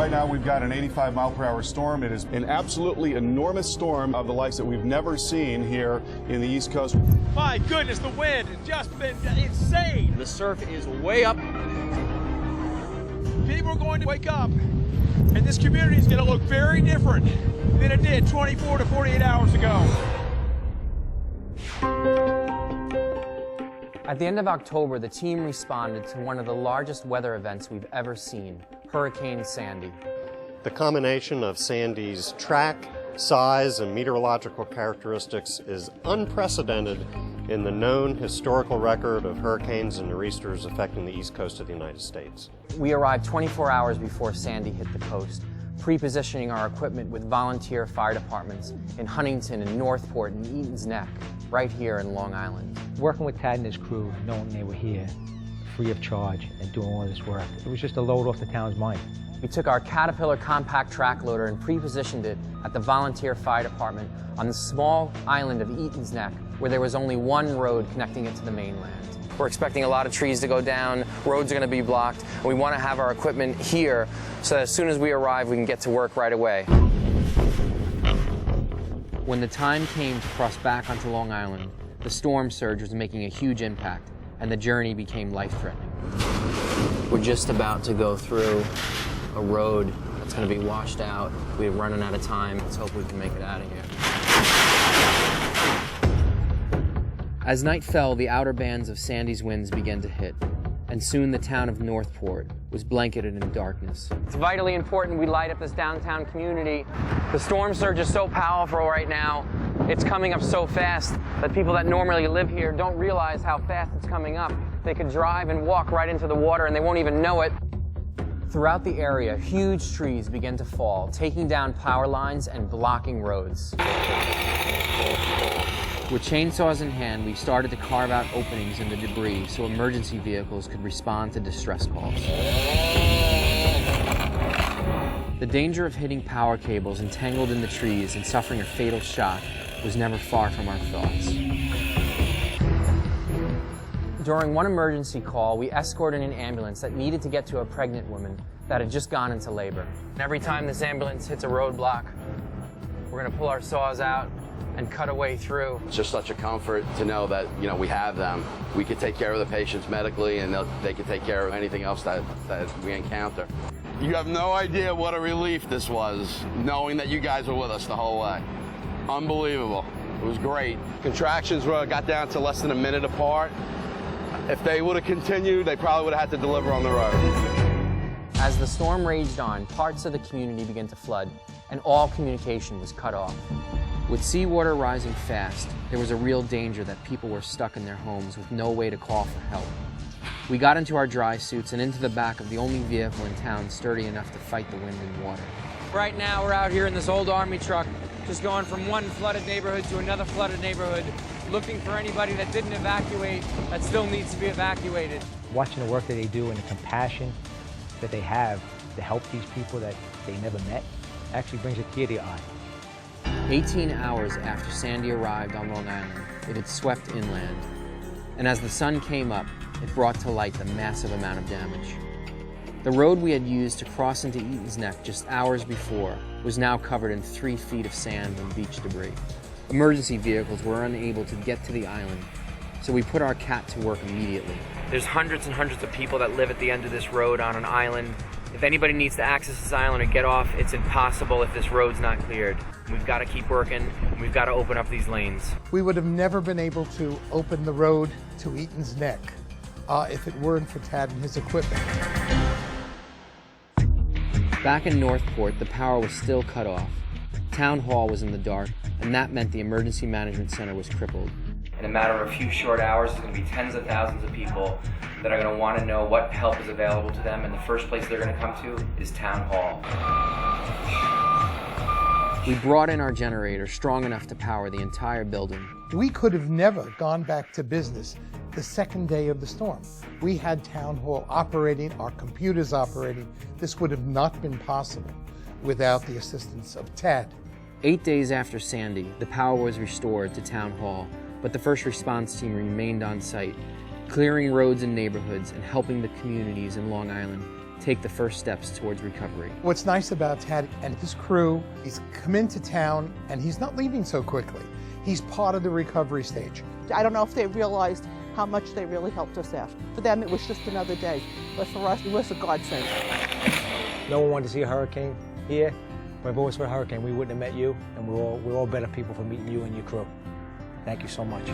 Right now we've got an 85-mile-per-hour storm. It is an absolutely enormous storm of the likes that we've never seen here in the East Coast. My goodness, the wind has just been insane. The surf is way up. People are going to wake up, and this community is going to look very different than it did 24 to 48 hours ago. At the end of October, the team responded to one of the largest weather events we've ever seen, Hurricane Sandy. The combination of Sandy's track, size, and meteorological characteristics is unprecedented in the known historical record of hurricanes and nor'easters affecting the east coast of the United States. We arrived 24 hours before Sandy hit the coast, pre-positioning our equipment with volunteer fire departments in Huntington and Northport and Eaton's Neck, right here in Long Island. Working with Tad and his crew, knowing they were here, free of charge, and doing all this work, it was just a load off the town's mind. We took our Caterpillar compact track loader and pre-positioned it at the volunteer fire department on the small island of Eaton's Neck, where there was only one road connecting it to the mainland. We're expecting a lot of trees to go down, roads are going to be blocked, and we want to have our equipment here so that as soon as we arrive, we can get to work right away. When the time came to cross back onto Long Island, the storm surge was making a huge impact, and the journey became life-threatening. We're just about to go through a road that's going to be washed out. We're running out of time. Let's hope we can make it out of here. As night fell, the outer bands of Sandy's winds began to hit, and soon the town of Northport was blanketed in darkness. It's vitally important we light up this downtown community. The storm surge is so powerful right now. It's coming up so fast that people that normally live here don't realize how fast it's coming up. They could drive and walk right into the water and they won't even know it. Throughout the area, huge trees began to fall, taking down power lines and blocking roads. With chainsaws in hand, we started to carve out openings in the debris so emergency vehicles could respond to distress calls. The danger of hitting power cables entangled in the trees and suffering a fatal shock was never far from our thoughts. During one emergency call, we escorted an ambulance that needed to get to a pregnant woman that had just gone into labor. Every time this ambulance hits a roadblock, we're going to pull our saws out and cut a way through. It's just such a comfort to know that, we have them. We could take care of the patients medically, and they could take care of anything else that we encounter. You have no idea what a relief this was, knowing that you guys were with us the whole way. Unbelievable. It was great. Contractions got down to less than a minute apart. If they would have continued, they probably would have had to deliver on the road. As the storm raged on, parts of the community began to flood, and all communication was cut off. With seawater rising fast, there was a real danger that people were stuck in their homes with no way to call for help. We got into our dry suits and into the back of the only vehicle in town sturdy enough to fight the wind and water. Right now, we're out here in this old army truck, just going from one flooded neighborhood to another flooded neighborhood, looking for anybody that didn't evacuate that still needs to be evacuated. Watching the work that they do and the compassion that they have to help these people that they never met actually brings a tear to your eye. 18 hours after Sandy arrived on Long Island, it had swept inland. And as the sun came up, it brought to light the massive amount of damage. The road we had used to cross into Eaton's Neck just hours before was now covered in 3 feet of sand and beach debris. Emergency vehicles were unable to get to the island, so we put our CAT to work immediately. There's hundreds and hundreds of people that live at the end of this road on an island. If anybody needs to access this island or get off, it's impossible if this road's not cleared. We've got to keep working. We've got to open up these lanes. We would have never been able to open the road to Eaton's Neck if it weren't for Tad and his equipment. Back in Northport, the power was still cut off. Town Hall was in the dark, and that meant the Emergency Management Center was crippled. In a matter of a few short hours, there's going to be tens of thousands of people that are going to want to know what help is available to them, and the first place they're going to come to is Town Hall. We brought in our generator strong enough to power the entire building. We could have never gone back to business the second day of the storm. We had Town Hall operating, our computers operating. This would have not been possible without the assistance of Tad. 8 days after Sandy, the power was restored to Town Hall, but the first response team remained on site, clearing roads and neighborhoods and helping the communities in Long Island take the first steps towards recovery. What's nice about Tad and his crew, he's come into town and he's not leaving so quickly. He's part of the recovery stage. I don't know if they realized how much they really helped us out. For them, it was just another day, but for us, it was a godsend. No one wanted to see a hurricane here, but if it was for a hurricane, we wouldn't have met you, and we're all better people for meeting you and your crew. Thank you so much.